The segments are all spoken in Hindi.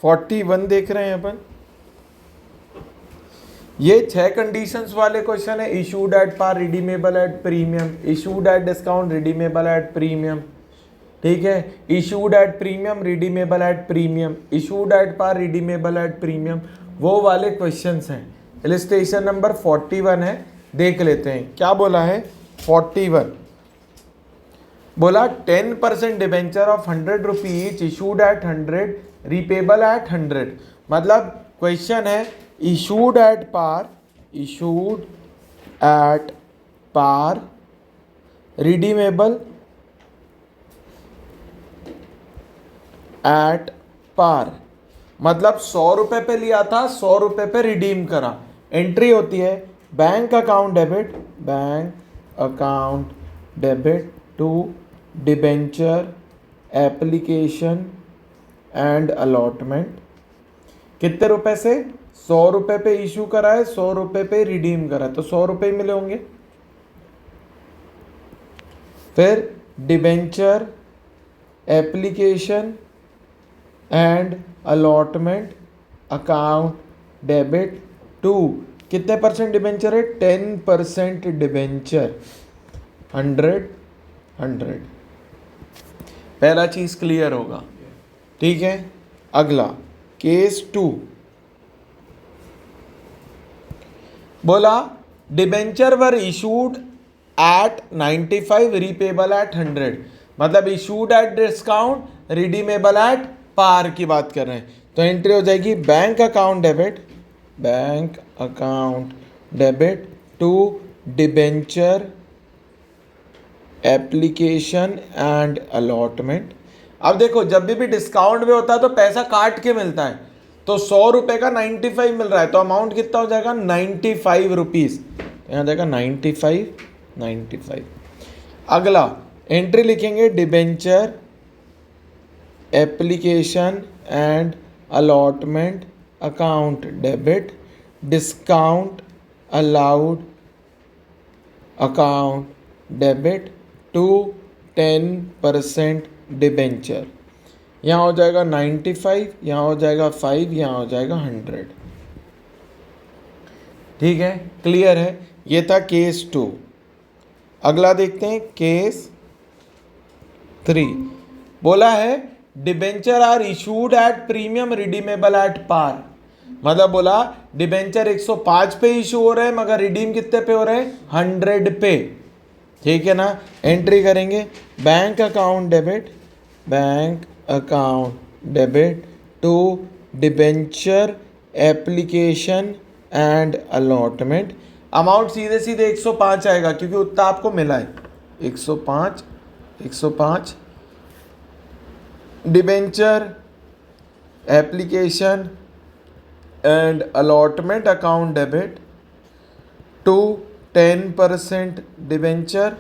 41 देख रहे हैं अपन। ये 6 कंडीशंस वाले क्वेश्चन है। Issued at par, redeemable at premium, issued at discount, redeemable at premium, ठीक है, issued at premium, redeemable at premium, issued at par, redeemable at premium, वो वाले क्वेश्चंस हैं। इलस्ट्रेशन नंबर 41 है, देख लेते हैं क्या बोला है। 41 बोला 10% debenture of 100 rupees issued at 100, repayable at 100। मतलब क्वेश्चन है issued at par, issued at par, redeemable at par, मतलब 100 रुपए पे लिया था, 100 रुपए पे रिडीम करा। एंट्री होती है bank account debit, bank account debit to debenture application and allotment. कितने रुपए से? 100 रुपए पे इशू करा है, 100 रुपए पे रिडीम करा है, तो 100 रुपए ही मिले होंगे। फिर debenture application and allotment account debit to, कितने परसेंट डिबेंचर है? 10% डिबेंचर, 100। पहला चीज क्लियर होगा, ठीक है। अगला केस 2 बोला debenture were issued at 95, repayable at 100, मतलब issued at discount, redeemable at par की बात कर रहे हैं। तो एंट्री हो जाएगी bank account debit, bank account debit to debenture application and allotment. अब देखो जब भी डिस्काउंट में होता है तो पैसा काट के मिलता है, तो 100 रुपए का 95 मिल रहा है, तो अमाउंट कितना हो जाएगा? 95 रुपीज। यहाँ जाएगा 95। अगला एंट्री लिखेंगे debenture application and allotment account debit, discount allowed account debit to 10% debenture. यहाँ हो जाएगा 95, यहाँ हो जाएगा 5, यहाँ हो जाएगा 100। ठीक है, क्लियर है। ये था केस 2। अगला देखते हैं केस 3। बोला है debenture are issued at premium, redeemable at par, मतलब बोला डिबेंचर 105 पे इशू हो रहे हैं मगर रिडीम कितने पे हो रहे हैं? 100 पे, ठीक है ना। एंट्री करेंगे bank account debit, bank account debit to debenture application and allotment. Amount सीधे सीधे 105 आएगा क्योंकि उतना आपको मिला है, 105 debenture application and allotment account debit to 10% debenture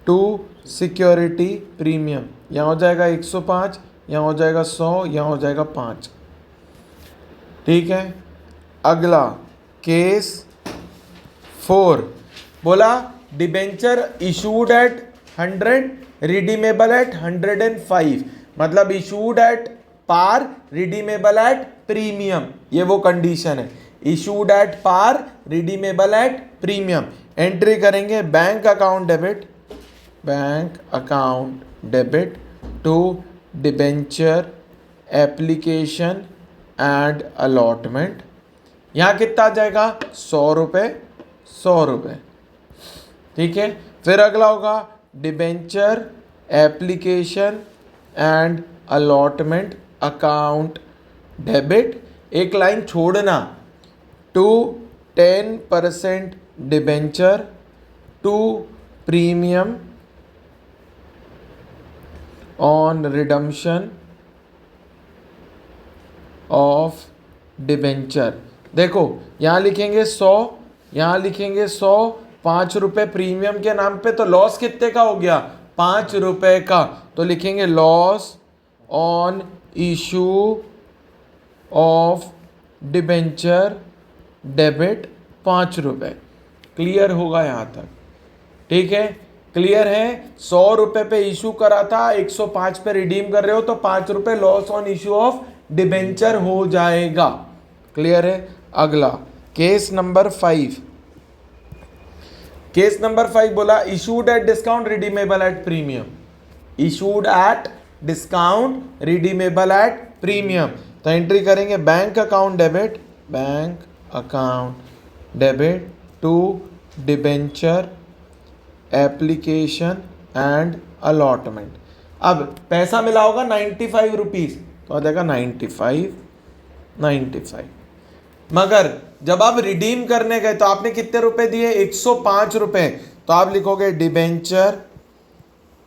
to security premium. यहाँ हो जाएगा 105, यहाँ हो जाएगा 100, यहाँ हो जाएगा 5, ठीक है। अगला केस 4 बोला debenture issued at 100, redeemable at 105, मतलब issued at par, redeemable at premium, ये वो कंडीशन है। Issued at par, redeemable at premium. Entry करेंगे bank account debit, bank account debit to debenture application and allotment. यहाँ कितना आ जाएगा? 100 रुपये, 100 रुपये, ठीक है। फिर अगला होगा debenture application and allotment account debit, एक लाइन छोड़ना, to 10% debenture to premium on redemption of debenture. देखो यहाँ लिखेंगे 100, यहाँ लिखेंगे 100, 5 रुपये प्रीमियम के नाम पे, तो लॉस कितने का हो गया? 5 रुपये का। तो लिखेंगे loss on issue of debenture debit 5 रुपये। क्लियर होगा यहाँ तक, ठीक है। क्लियर है। 100 रुपये पे इशू करा था, 105 पे रिडीम कर रहे हो तो 5 रुपये loss on issue of debenture हो जाएगा। क्लियर है। अगला केस नंबर 5। केस नंबर 5 बोला issued at discount redeemable at premium. Issued at discount redeemable at premium. तो एंट्री करेंगे bank account debit, bank account debit to debenture application and allotment. अब पैसा मिला होगा 95 रुपीज, तो आ जाएगा 95। मगर जब आप रिडीम करने गए तो आपने कितने रुपए दिए? 105 रुपए। तो आप लिखोगे debenture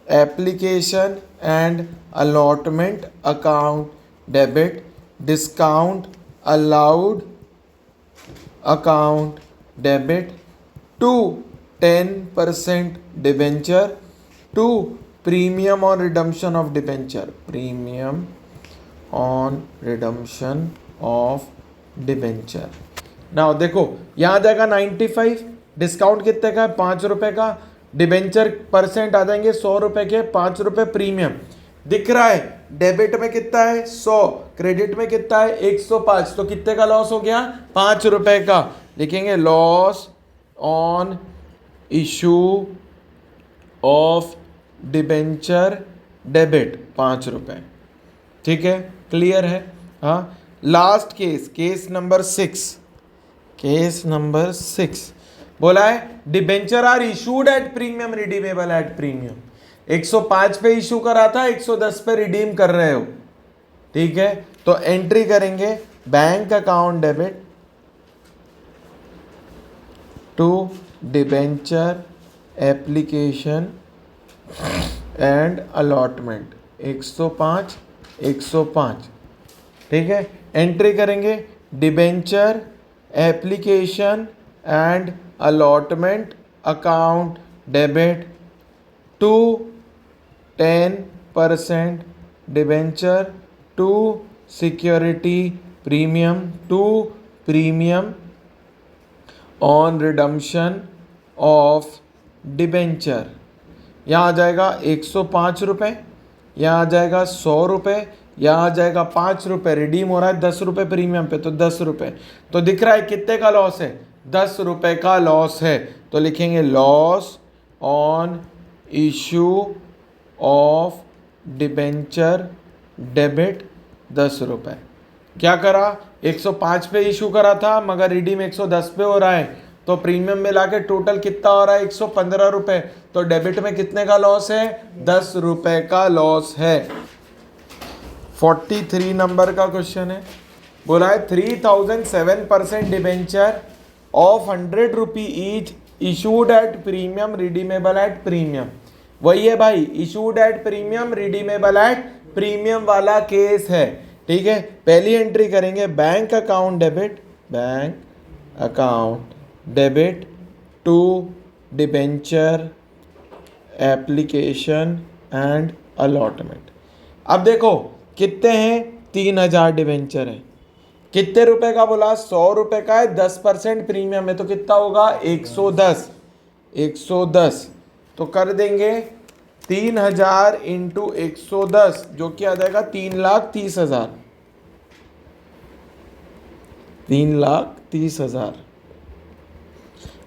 application and allotment account debit discount allowed account debit to 10% debenture to premium on redemption of debenture, premium on redemption of debenture. Now देखो यहाँ जाएगा 95, डिस्काउंट कितने का है? 5 रुपए का, डिबेंचर परसेंट आ जाएंगे 100 रुपए के, 5 रुपए प्रीमियम दिख रहा है। डेबिट में कितना है? 100, क्रेडिट में कितना है? 105। तो कितने का लॉस हो गया? 5 रुपए का। लिखेंगे loss on issue of debenture debit 5 रुपए। ठीक है, क्लियर है। हाँ, last case, case number 6। Case number 6 बोला है debenture are issued at premium redeemable at premium. 105 पे इशू करा था, 110 पे रिडीम कर रहे हो। ठीक है, तो एंट्री करेंगे bank account debit to debenture application and allotment 105। ठीक है, एंट्री करेंगे debenture application and allotment account debit to 10% debenture to security premium to premium on redemption of debenture. यहाँ आ जाएगा 105 रुपये, यहाँ आ जाएगा 100 रुपये, यहाँ आ जाएगा 5 रुपये। रिडीम हो रहा है 10 रुपये प्रीमियम पे, तो 10 रुपये। तो दिख रहा है कितने का लॉस है? 10 रुपये का लॉस है। तो लिखेंगे loss on issue of debenture debit 10 रुपये। क्या करा? 105 पे इशू करा था, मगर रिडीम 110 पे हो रहा है, तो प्रीमियम में लाके टोटल कितना हो रहा है? 115 रुपये। तो डेबिट में कितने का लॉस है? 10 रुपये का लॉस है। 43 नंबर का क्वेश्चन है। बोला है 3007% debenture of 100 rupee each issued at premium redeemable at premium. वही है भाई, issued at premium redeemable at premium वाला केस है। ठीक है, पहली एंट्री करेंगे bank account debit, bank account debit to debenture application and allotment. अब देखो कितने हैं? 3000 डिबेंचर है। कितने रुपए का बोला? 100 रुपए का है, 10% प्रीमियम है, तो कितना होगा? 110। तो कर देंगे 3000 इंटू 110, जो कि आ जाएगा 3,30,000। 3,30,000।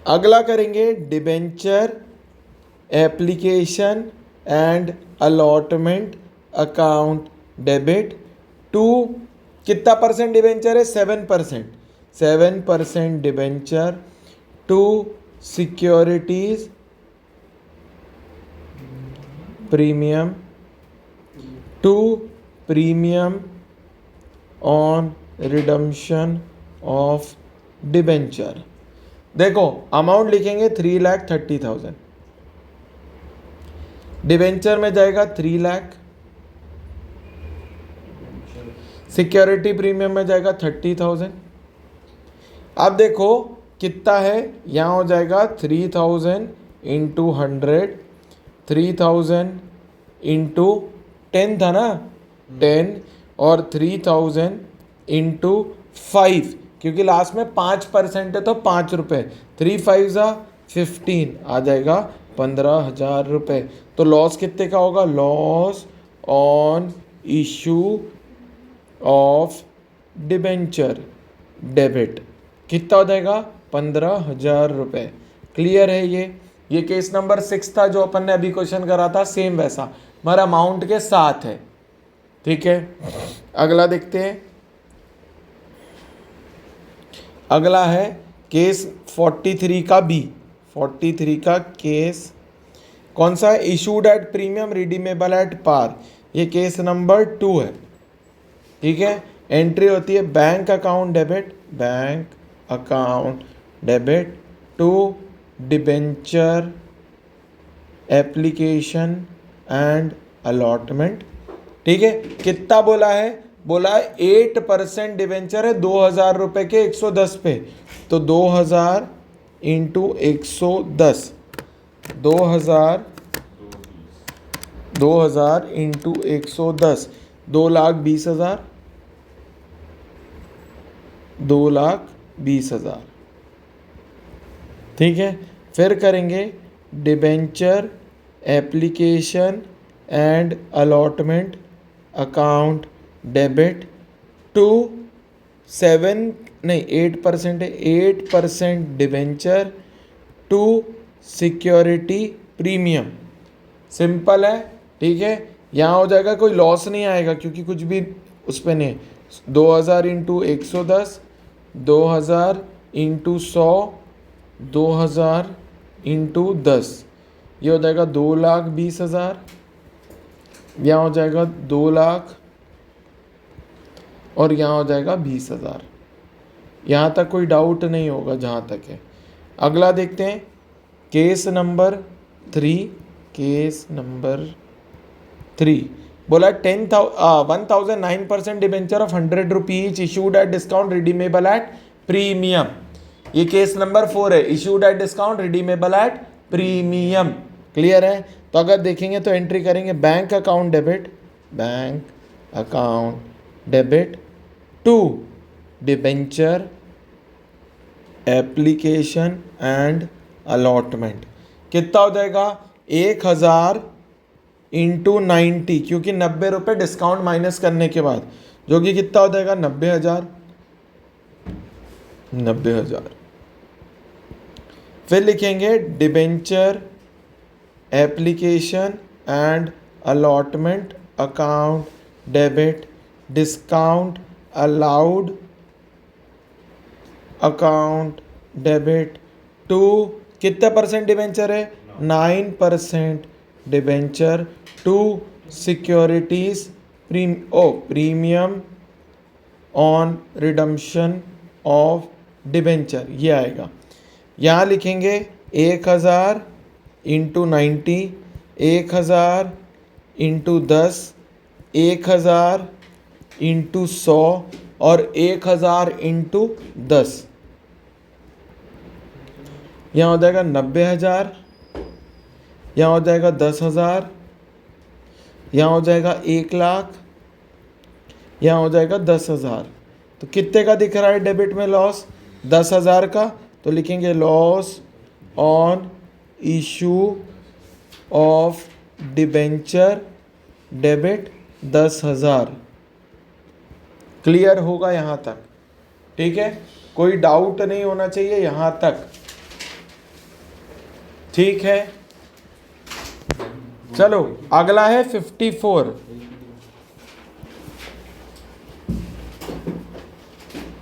अगला करेंगे debenture application and allotment account debit to कितना परसेंट डिबेंचर है? 7% debenture to securities premium to premium on redemption of debenture. देखो अमाउंट लिखेंगे 3,30,000। डिबेंचर में जाएगा 3 लाख, सिक्योरिटी प्रीमियम में जाएगा 30,000। अब देखो कितना है, यहाँ हो जाएगा 3,000 इंटू 100, 3,000 इंटू 10 था ना, 10 और 3,000 इंटू 5, क्योंकि लास्ट में 5% है तो 5 रुपये, 3 5 15 आ जाएगा 15,000 रुपये। तो लॉस कितने का होगा? Loss on issue of debenture debit कितना हो जाएगा 15,000 रुपये। क्लियर है ये केस नंबर 6 था जो अपन ने अभी क्वेश्चन करा था, सेम वैसा हमारा अमाउंट के साथ है। ठीक है, अगला देखते हैं। अगला है केस 43 का बी। 43 का केस कौन सा है? Issued at premium redeemable at par. ये केस नंबर 2 है। ठीक है, एंट्री होती है bank account debit to debenture application and allotment. ठीक है, कितना बोला है? बोला है 8% डिबेंचर है 2,000 रुपये के 110 पे, तो 2,000 इंटू 110, 2,000 इंटू 110, 2,20,000, 2,20,000। ठीक है, फिर करेंगे debenture application and allotment account debit to 8% है, 8% debenture to security premium. Simple है। ठीक है, यहाँ हो जाएगा, कोई लॉस नहीं आएगा क्योंकि कुछ भी उस पर नहीं है। 2,000 इंटू 110, 2,000 इंटू 100, 2,000 इंटू 10, ये हो जाएगा 2,20,000। यहाँ हो जाएगा 2 लाख और यहाँ हो जाएगा 20,000। यहाँ तक कोई डाउट नहीं होगा जहाँ तक है। अगला देखते हैं केस नंबर 3। केस नंबर 3 बोला 1,009% debenture of 100 rupees issued at discount redeemable at premium. ये केस नंबर 4 है, issued at discount redeemable at premium. Clear है? तो अगर देखेंगे तो एंट्री करेंगे bank account debit to debenture application and allotment. कितना हो जाएगा? 1,000 इंटू 90, क्योंकि 90 रुपये डिस्काउंट माइनस करने के बाद, जो कि कितना हो जाएगा 90,000। फिर लिखेंगे debenture application and allotment account debit discount allowed account debit to कितना परसेंट डिबेंचर है? 9% debenture to securities premium on redemption of debenture. ये आएगा। यहाँ लिखेंगे 1,000 इंटू 90, 1,000 इंटू 10, 1,000 इंटू 100 और 1,000 इंटू 10। यहाँ हो जाएगा 90,000, यहाँ हो जाएगा 10,000, यहाँ हो जाएगा 1 लाख, यहाँ हो जाएगा 10,000। तो कितने का दिख रहा है डेबिट में लॉस? 10,000 का। तो लिखेंगे loss on issue of debenture debit 10,000। Clear होगा यहाँ तक? ठीक है, कोई डाउट नहीं होना चाहिए यहाँ तक। ठीक है, चलो अगला है 54।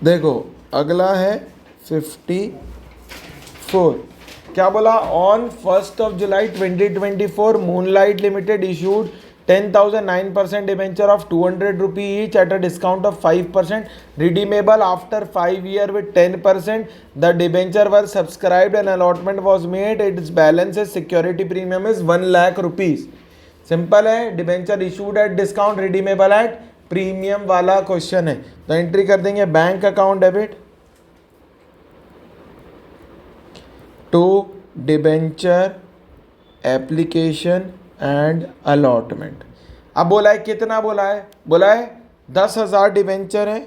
देखो अगला है 54। क्या बोला? On 1 July 2024 moonlight limited issued 10,009% debenture of 200 rupee each at a discount of 5% redeemable after 5 years with 10%. The debenture was subscribed and allotment was made. Its balance is security premium is 1 lakh rupees. Simple है, debenture issued at discount redeemable at premium वाला क्वेश्चन है। तो एंट्री कर देंगे bank account debit to debenture application and allotment. अब बोला है कितना? बोला है 10,000 डिबेंचर है।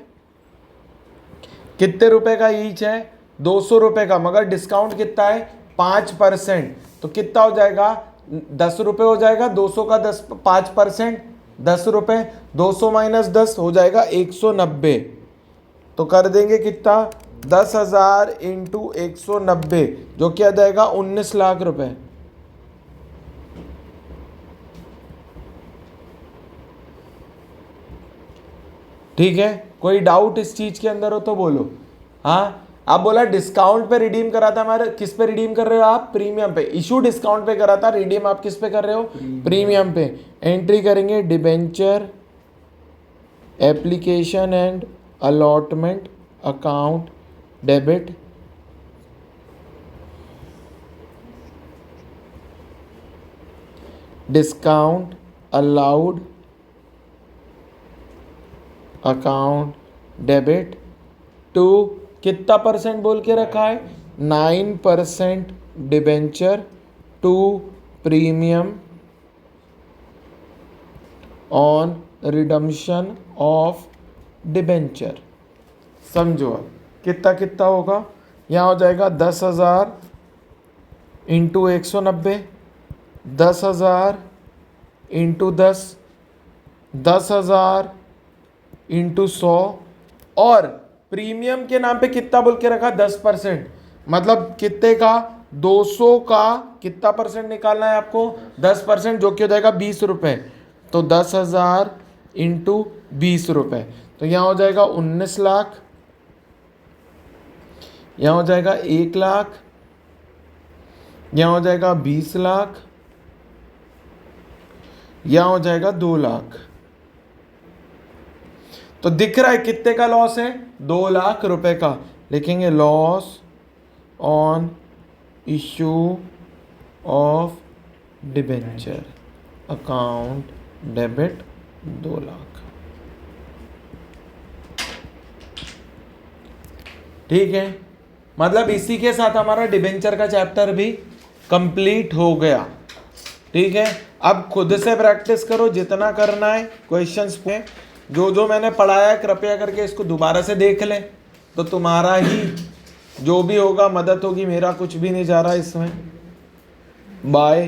कितने रुपए का ईच है? 200 रुपए का, मगर डिस्काउंट कितना है? 5%। तो कितना हो जाएगा? 10 रुपये हो जाएगा। 200 का 5%, ₹10, 200 माइनस 10 हो जाएगा 190। तो कर देंगे कितना, 10,000 इंटू 190 जो क्या जाएगा 19 लाख रुपए। ठीक है, कोई डाउट इस चीज के अंदर हो तो बोलो। हाँ, आप बोला डिस्काउंट पे रिडीम करा था, हमारे किस पे रिडीम कर रहे हो आप, प्रीमियम पे। इशू डिस्काउंट पे करा था, रिडीम आप किस पे कर रहे हो, प्रीमियम पे। एंट्री करेंगे debenture application and allotment account debit discount allowed account debit to कितना परसेंट बोल के रखा है, 9% debenture to premium on redemption of debenture. समझो अब कितना कितना होगा, यहाँ हो जाएगा 10,000 इंटू 190, 10,000 इंटू 10, 10,000 इंटू 100 और प्रीमियम के नाम पे कितना बोल के रखा 10%, मतलब कितने का 200 का कितना परसेंट निकालना है आपको 10%, जो कि हो जाएगा 20 रुपये। तो 10,000 इंटू 20 रुपये, तो यहाँ हो जाएगा 19 लाख, यहाँ हो जाएगा 1 लाख, यहाँ हो जाएगा 20 लाख, यहाँ हो जाएगा 2 लाख। तो दिख रहा है कितने का लॉस है, 2 लाख रुपए का। लिखेंगे loss on issue of debenture account debit 2 lakh. ठीक है, मतलब इसी के साथ हमारा डिबेंचर का चैप्टर भी कंप्लीट हो गया। ठीक है, अब खुद से प्रैक्टिस करो जितना करना है क्वेश्चंस पे। जो जो मैंने पढ़ाया है कृपया करके इसको दोबारा से देख लें, तो तुम्हारा ही जो भी होगा मदद होगी, मेरा कुछ भी नहीं जा रहा इसमें। बाय।